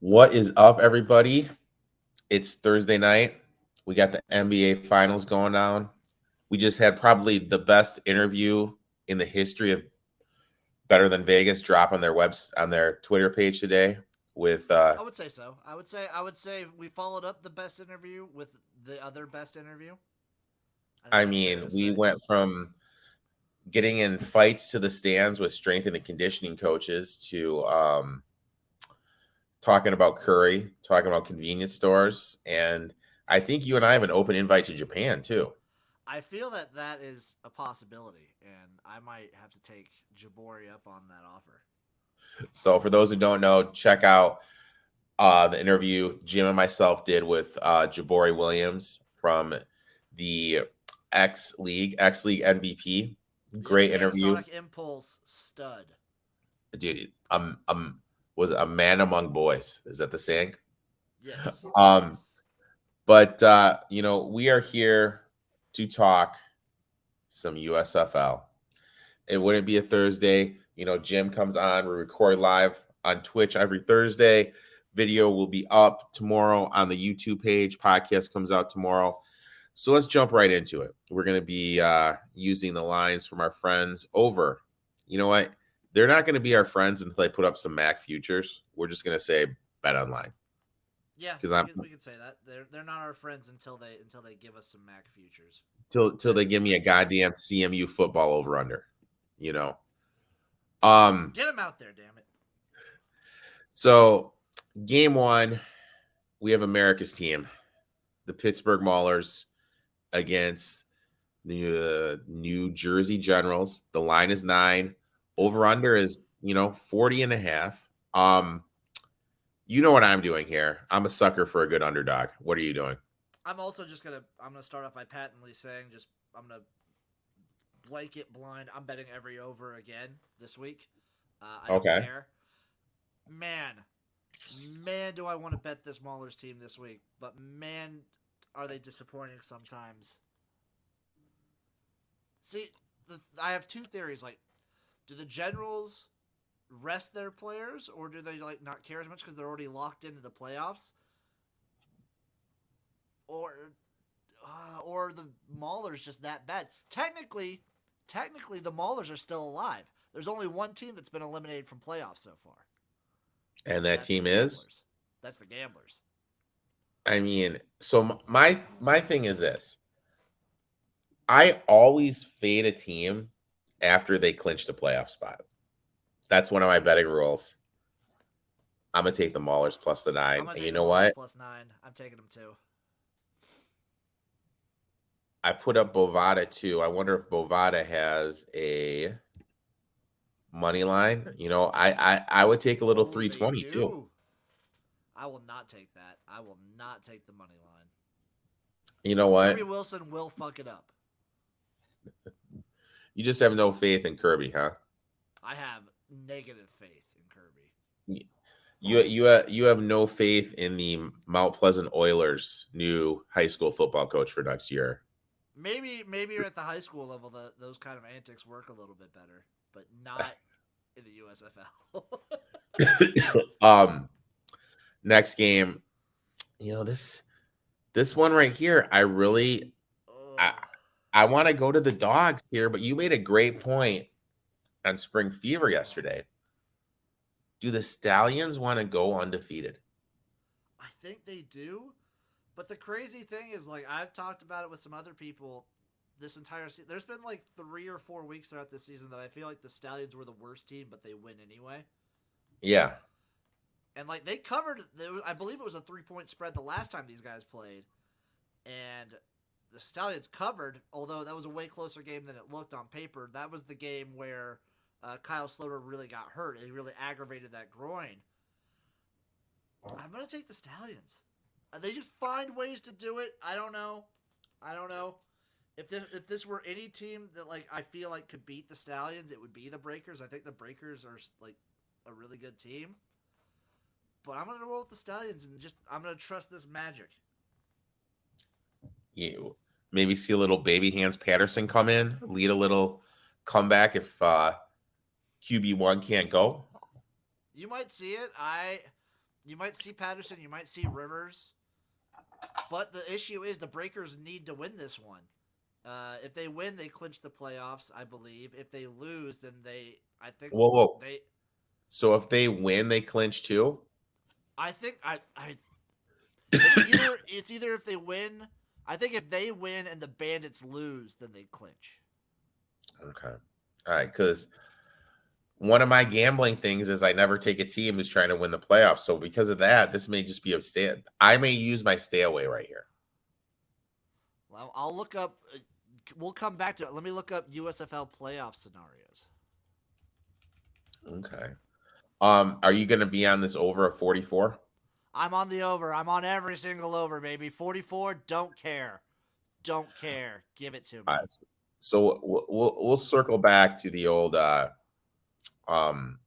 What is up, everybody? It's Thursday night. We got the NBA Finals going on. We just had probably the best interview in the history of Better Than Vegas drop on their webs on their Twitter page today. With I would say so. I would say we followed up the best interview with the other best interview. I think I that's fair mean, to we say. went from getting in fights to the stands with strength and conditioning coaches to talking about Curry, talking about convenience stores, and I think you and I have an open invite to Japan too. I feel that that is a possibility, and I might have to take Jabori up on that offer. So for those who don't know, check out the interview Jim and myself did with Jabori Williams from the X League MVP. Yep, Great interview, Panasonic Impulse stud. dude. Was a man among boys. Is that the saying? Yes, Um, yes. but we are here to talk some USFL. It wouldn't be a Thursday. Jim comes on. We record live on Twitch every Thursday. Video will be up tomorrow on the YouTube page. Podcast comes out tomorrow. So let's jump right into it. We're going to be using the lines from our friends over. You know what? They're not going to be our friends until they put up some Mac futures. We're just going to say bet online Yeah, because we I'm could say that they're not our friends until they give us some Mac futures. till they That's give me a goddamn CMU football over under. You know. Um. get them out there, damn it. So game one, we have America's team, the Pittsburgh Maulers against the New Jersey Generals. The line is 9. Over under is, 40 and a half. You know what I'm doing here. I'm a sucker for a good underdog. What are you doing? I'm gonna start off by patently saying just I'm gonna blanket blind. I'm betting every over again this week. I don't Okay. care. Man, man, do I want to bet this Maulers team this week? But man, are they disappointing sometimes? See, I have two theories. Like, do the Generals rest their players, or do they like not care as much because they're already locked into the playoffs? Or, or the Maulers just that bad? Technically, the Maulers are still alive. There's only one team that's been eliminated from playoffs so far, And and that that's the team is? Gamblers. That's the Gamblers. I mean, so my thing is this. I always fade a team after they clinch the playoff spot. That's one of my betting rules. I'm gonna take the Maulers plus the I'm 9. gonna And take you the know Maulers what? plus 9. I'm taking them too. I put up Bovada too. I wonder if Bovada has a money line. I would take a little Oh, they 320 too. do. I will not take that. I will not take the money line. You know Kirby what? Wilson will fuck it up. You just have no faith in Kirby, huh? I have negative faith in Kirby. You have no faith in the Mount Pleasant Oilers new high school football coach for next year. Maybe you're at the high school level. Those kind of antics work a little bit better, but not in the USFL. um Next game, this one right here, I Ugh. I want to go to the dogs here, but you made a great point on Spring Fever yesterday. Do the Stallions want to go undefeated? I think they do, but the crazy thing is, like, I've talked about it with some other people this entire season. There's been like 3 or 4 weeks throughout this season that I feel like the Stallions were the worst team, but they win anyway. Yeah. And like they covered, I believe it was a 3 point spread the last time these guys played, and the Stallions covered. Although that was a way closer game than it looked on paper. That was the game where Kyle Sloter really got hurt. He really aggravated that groin. I'm gonna take the Stallions. They just find ways to do it. I don't know. I don't know. If this were any team that like I feel like could beat the Stallions, it would be the Breakers. I think the Breakers are like a really good team. But I'm gonna roll with the Stallions and just I'm gonna trust this magic. You maybe see a little baby hands Patterson come in, lead a little comeback if QB1 can't go. You might see it. You might see Patterson. You might see Rivers. But the issue is the Breakers need to win this one. If they win, they clinch the playoffs, I believe. If they lose, then I think Whoa, whoa. they, So if they win, they clinch too? I think it's either if they win. I think if they win and the Bandits lose, then they clinch. Okay. All right. Because one of my gambling things is I never take a team who's trying to win the playoffs. So because of that, this may just be a stay. I may use my stay away right here. Well, I'll look up. We'll come back to it. Let me look up USFL playoff scenarios. Okay. Are you going to be on this over a 44? I'm on the over. I'm on every single over, baby. 44. Don't care. Don't care. Give it to me. All right. So we'll circle back to the old um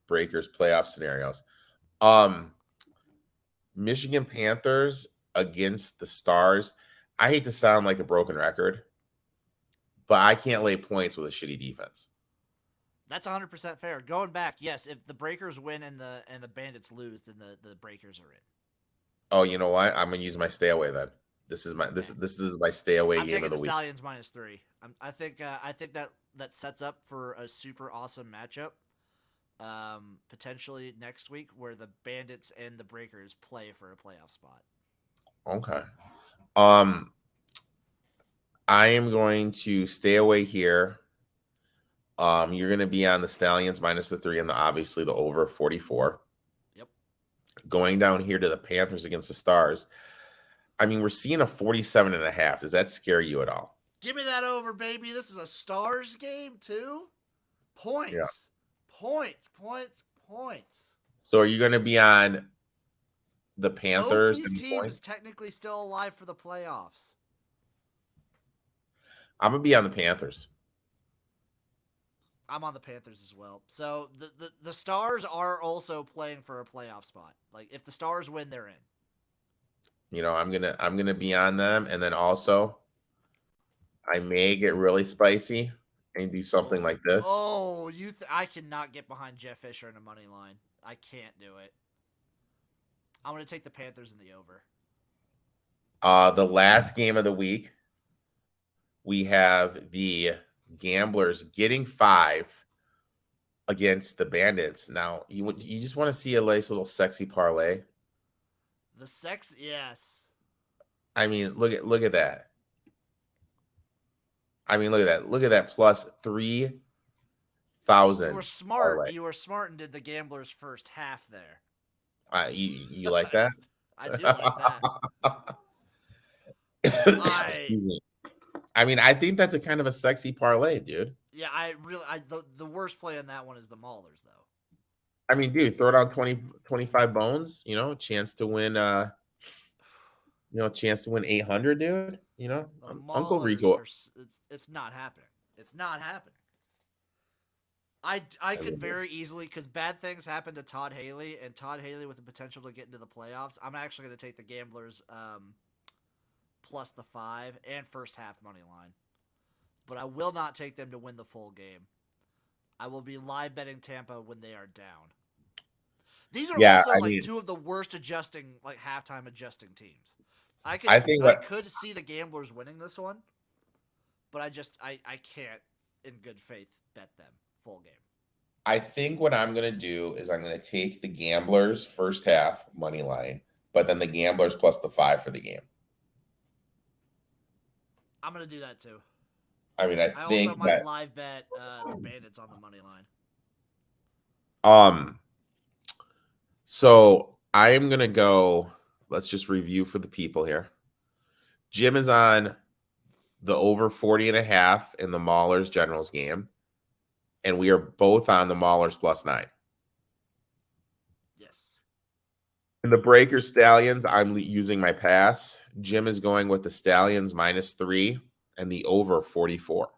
Breakers playoff scenarios. Um Michigan Panthers against the Stars. I hate to sound like a broken record, but I can't lay points with a shitty defense. That's 100% fair. Going back, yes, if the Breakers win and the Bandits lose, then the Breakers are in. Oh, you know what? I'm gonna use my stay away then. This is my stay away I'm game taking of the the week. Stallions -3. I think that sets up for a super awesome matchup. Potentially next week where the Bandits and the Breakers play for a playoff spot. Okay. Um, I am going to stay away here. You're going to be on the Stallions -3 and obviously the over 44. Yep. Going down here to the Panthers against the Stars. I mean, we're seeing a 47.5. Does that scare you at all? Give me that over, baby. This is a Stars game too. Points. Yeah. Points. Points. Points. So are you going to be on the Panthers? Both these teams technically still alive for the playoffs. I'm going to be on the Panthers. I'm on the Panthers as well. So the Stars are also playing for a playoff spot. Like if the Stars win, they're in. You know, I'm gonna be on them, and then also I may get really spicy and do something like this. Oh, I cannot get behind Jeff Fisher in a money line. I can't do it. I'm gonna take the Panthers in the over. The last game of the week, we have the Gamblers getting 5 against the Bandits. Now, you just want to see a nice little sexy parlay. The sex, yes. I mean, look at that. I mean, look at that. Look at that plus 3,000. You were smart. Parlay. You were smart and did the Gamblers first half there. You like that? I do like that. Excuse me. I mean, I think that's a kind of a sexy parlay, dude. Yeah, the worst play on that one is the Maulers, though. I mean, dude, throw down 25 bones, chance to win, chance to win 800, dude. Uncle Rico. It's not happening. It's not happening. I could very easily, because bad things happen to Todd Haley, and Todd Haley with the potential to get into the playoffs. I'm actually going to take the Gamblers plus the 5 and first half money line. But I will not take them to win the full game. I will be live betting Tampa when they are down. These are also two of the worst adjusting, halftime adjusting teams. I could see the Gamblers winning this one, but I can't in good faith bet them full game. I think what I'm going to do is I'm going to take the Gamblers first half money line, but then the Gamblers plus the 5 for the game. I'm going to do that too. I mean, I think also might live bet the Bandits on the money line. So I am going to go, let's just review for the people here. Jim is on the over 40.5 in the Maulers Generals game. And we are both on the Maulers plus 9. Yes. In the Breakers Stallions, I'm using my pass. Jim is going with the Stallions -3 and the over 44.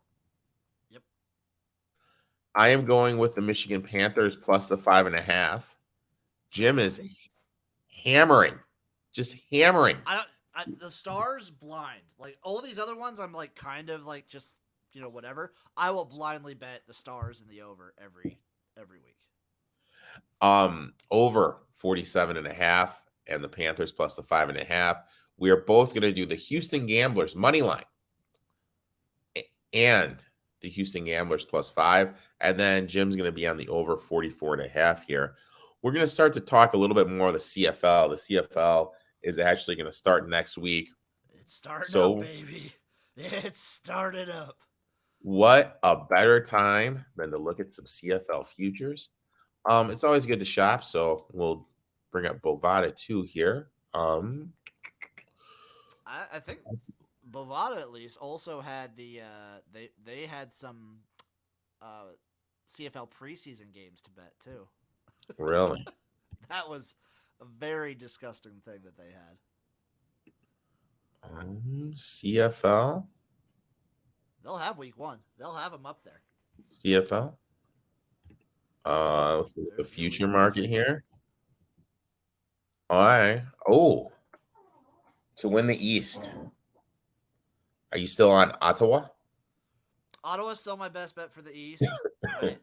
Yep. I am going with the Michigan Panthers plus the 5.5. Jim is hammering, just hammering. The Stars blind. All these other ones, I'm kind of just whatever. I will blindly bet the Stars in the over every week. Over 47.5, and the Panthers plus the 5.5. We are both going to do the Houston Gamblers money line and the Houston Gamblers plus 5. And then Jim's going to be on the over 44.5 here. We're going to start to talk a little bit more of the CFL. The CFL is actually going to start next week. It's starting up, So, baby. It's started up. what a better time than to look at some CFL futures. It's always good to shop, so we'll bring up Bovada too here. I think Bovada at least also had the they had some CFL preseason games to bet too. Really? That was a very disgusting thing that they had. CFL? They'll have week 1. They'll have them up there. CFL? Let's look at the future market here. All right. Oh, to win the East. Are you still on Ottawa? Ottawa's still my best bet for the East, right?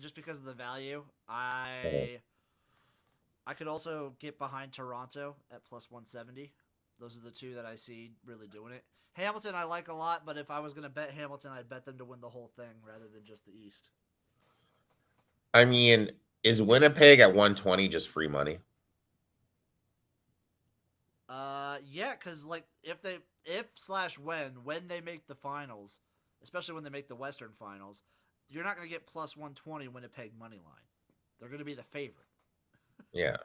Just because of the value. I could also get behind Toronto at plus 170. Those are the two that I see really doing it. Hamilton I like a lot, but if I was going to bet Hamilton, I'd bet them to win the whole thing rather than just the East. I mean, is Winnipeg at 120 just free money? Yeah, because like when they make the finals, especially when they make the Western finals, you're not going to get plus 120 Winnipeg money line. They're going to be the favorite. Yeah.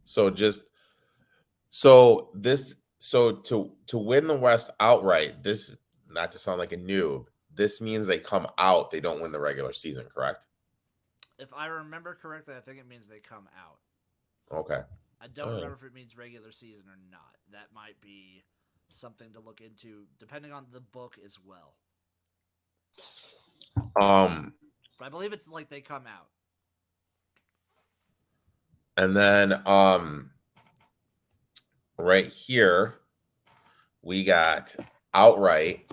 So to win the West outright, this, not to sound like a noob, this means they come out, they don't win the regular season, correct? If I remember correctly, I think it means they come out. Okay. I don't remember if it means regular season or not. That might be something to look into, depending on the book as well. But I believe it's like they come out. And then right here we got outright.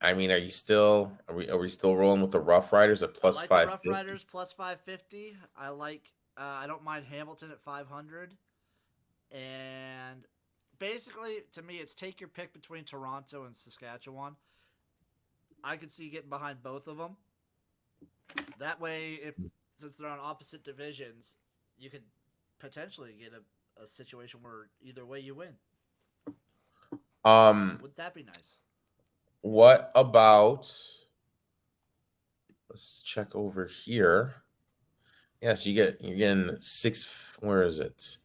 I mean, are we still rolling with the Rough Riders at plus 550? Rough Riders plus 550. I don't mind Hamilton at 500. And basically, to me, it's take your pick between Toronto and Saskatchewan. I could see getting behind both of them. That way, since they're on opposite divisions, you could potentially get a situation where either way you win. Would that be nice? What about, let's check over here. Yes, you're getting 6, where is it?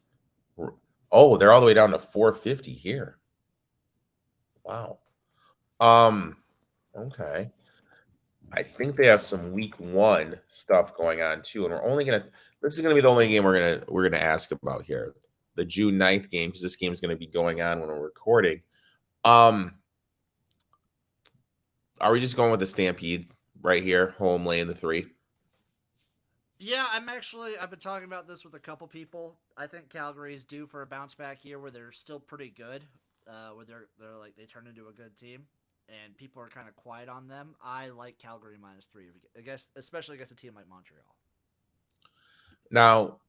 Oh, they're all the way down to 450 here. Wow. Okay. I think they have some week 1 stuff going on too, and this is gonna be the only game we're gonna ask about here. The June 9th game, because this game is gonna be going on when we're recording. Are we just going with the Stampede right here, home laying the 3? Yeah, I've been talking about this with a couple people. I think Calgary is due for a bounce back year where they're still pretty good, where they're like they turn into a good team, and people are kind of quiet on them. I like Calgary -3, I guess, especially against a team like Montreal. Now,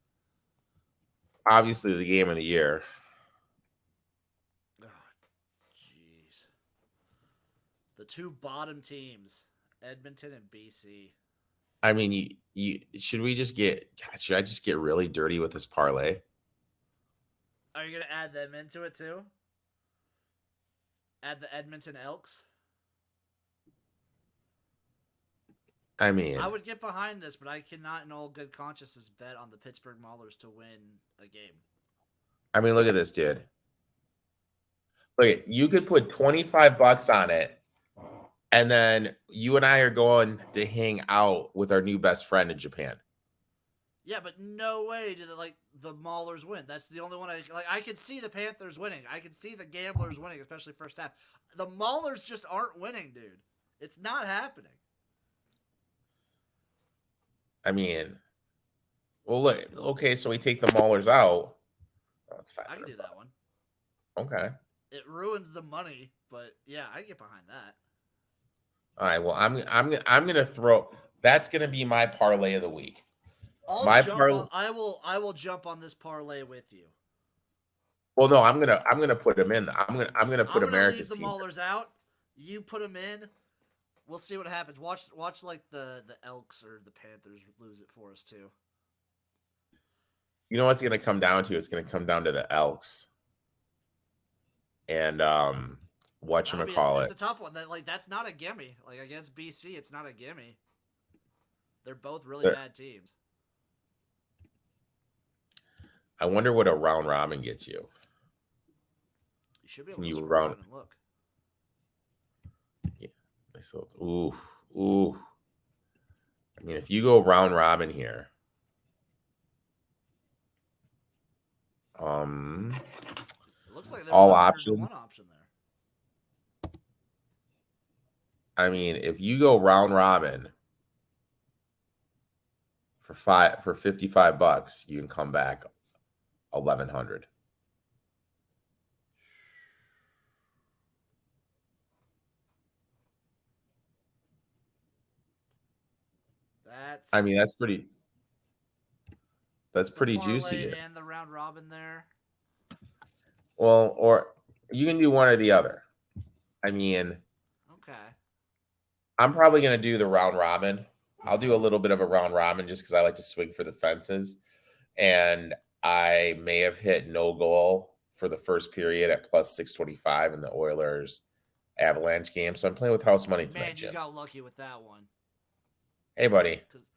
obviously, the game of the year. Oh, jeez. The two bottom teams, Edmonton and BC. I mean, should I just get really dirty with this parlay? Are you gonna add them into it too? Add the Edmonton Elks? I mean, I would get behind this, but I cannot in all good conscience bet on the Pittsburgh Maulers to win a game. I mean, look at this, dude. Look, you could put $25 on it, and then you and I are going to hang out with our new best friend in Japan. Yeah, but no way do the Maulers win. That's the only one I like. I can see the Panthers winning. I can see the Gamblers winning, especially first half. The Maulers just aren't winning, dude. It's not happening. I mean, well, look. Okay, so we take the Maulers out. Oh, it's $500. I can do that one. Okay. It ruins the money, but yeah, I get behind that. All right. Well, I'm gonna throw. That's gonna be my parlay of the week. My parlay. I will jump on this parlay with you. Well, no, I'm gonna put him in. I'm gonna put I'm gonna leave America's the team. Maulers out. You put them in. We'll see what happens. Watch like the Elks or the Panthers lose it for us too. You know what's gonna come down to? It's gonna come down to the Elks and That'll be whatchamacallit. it's a tough one. That's not a gimme. Like against BC, it's not a gimme. They're both really bad teams. I wonder what a round robin gets you. You should be able Can to you scroll round? down and look. Yeah, so, ooh. I mean, if you go round robin here, It looks like there was all a 100 to options. 1 option there. I mean, if you go round robin for $55, you can come back 1,100. I mean, that's pretty. That's The pretty juicy parlay here. and the round robin there. Well, or you can do one or the other. I mean, Okay. I'm probably going to do the round robin. I'll do a little bit of a round robin just because I like to swing for the fences. And I may have hit no goal for the first period at plus 625 in the Oilers Avalanche game. So I'm playing with house money tonight, Man, you Jim. got lucky with that one. Hey, buddy. Because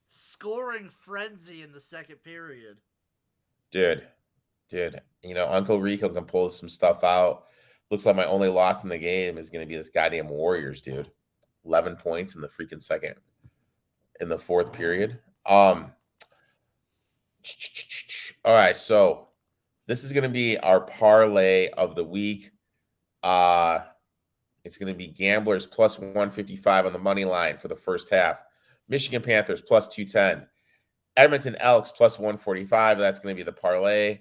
scoring frenzy in the second period. Dude. You know, Uncle Rico can pull some stuff out. Looks like my only loss in the game is going to be this goddamn Warriors, dude. 11 points in the freaking in the fourth period. All right, so this is going to be our parlay of the week. It's going to be Gamblers plus 155 on the money line for the first half. Michigan Panthers plus 210. Edmonton Elks plus 145. That's going to be the parlay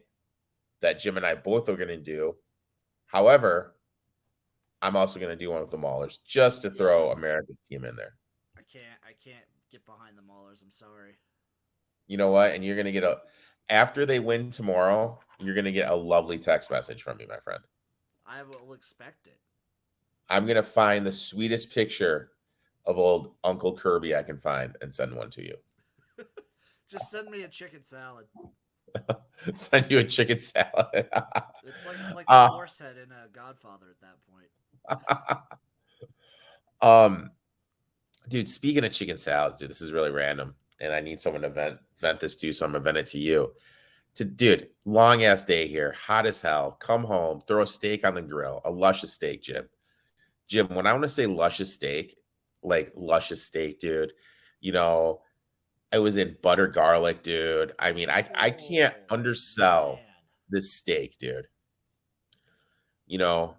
that Jim and I both are going to do. However, I'm also going to do one with the Maulers just to throw America's team in there. I can't get behind the Maulers. I'm sorry. You know what? And you're going to get after they win tomorrow, you're going to get a lovely text message from me, my friend. I will expect it. I'm going to find the sweetest picture of old Uncle Kirby I can find and send one to you. Just send me a chicken salad. Send you a chicken salad. It's like the horse head in Godfather at that point. Dude, speaking of chicken salads, dude, this is really random, and I need someone to vent this to, so I'm gonna vent it to you. Dude, long ass day here, hot as hell. Come home, throw a steak on the grill, a luscious steak, Jim. Jim, when I want to say luscious steak, like luscious steak, dude, you know, I was in butter garlic, dude. I mean, I can't undersell this steak, dude. You know,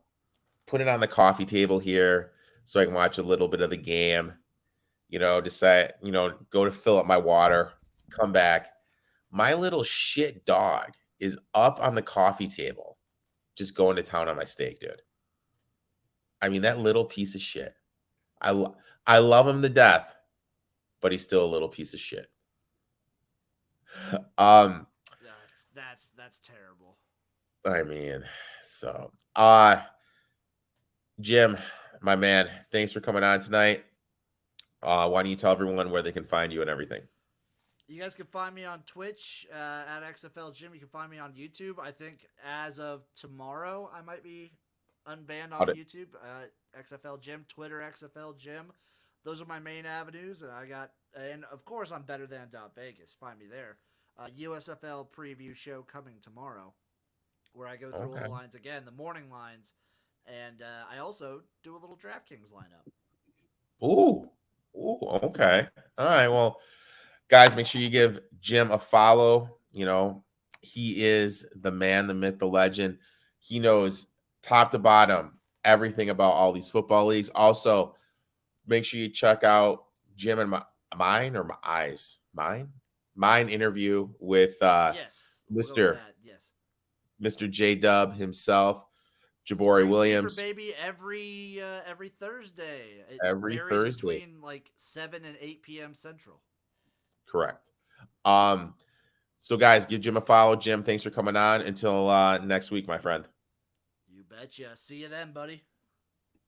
put it on the coffee table here so I can watch a little bit of the game. You know, decide, you know, go to fill up my water, come back. My little shit dog is up on the coffee table, just going to town on my steak, dude. I mean, that little piece of shit. I love him to death, but he's still a little piece of shit. That's terrible. I mean, so Jim, my man, thanks for coming on tonight. Why don't you tell everyone where they can find you and everything? You guys can find me on Twitch at XFL Jim. You can find me on YouTube. I think as of tomorrow, I might be unbanned on YouTube. XFL Jim, Twitter XFL Jim. Those are my main avenues, and of course I'm better than Vegas. Find me there. USFL preview show coming tomorrow, where I go through all the lines again, the morning lines, and I also do a little DraftKings lineup. Ooh, okay. All right. Well, guys, make sure you give Jim a follow. You know, he is the man, the myth, the legend. He knows top to bottom everything about all these football leagues. Also, make sure you check out Jim and mine interview with Mr. J Dub himself, Jabari Williams. Baby, every Thursday. Every Thursday between like 7 and 8 p.m. Central. Correct. So guys, give Jim a follow. Jim, thanks for coming on. Until next week, my friend. You betcha. See you then, buddy.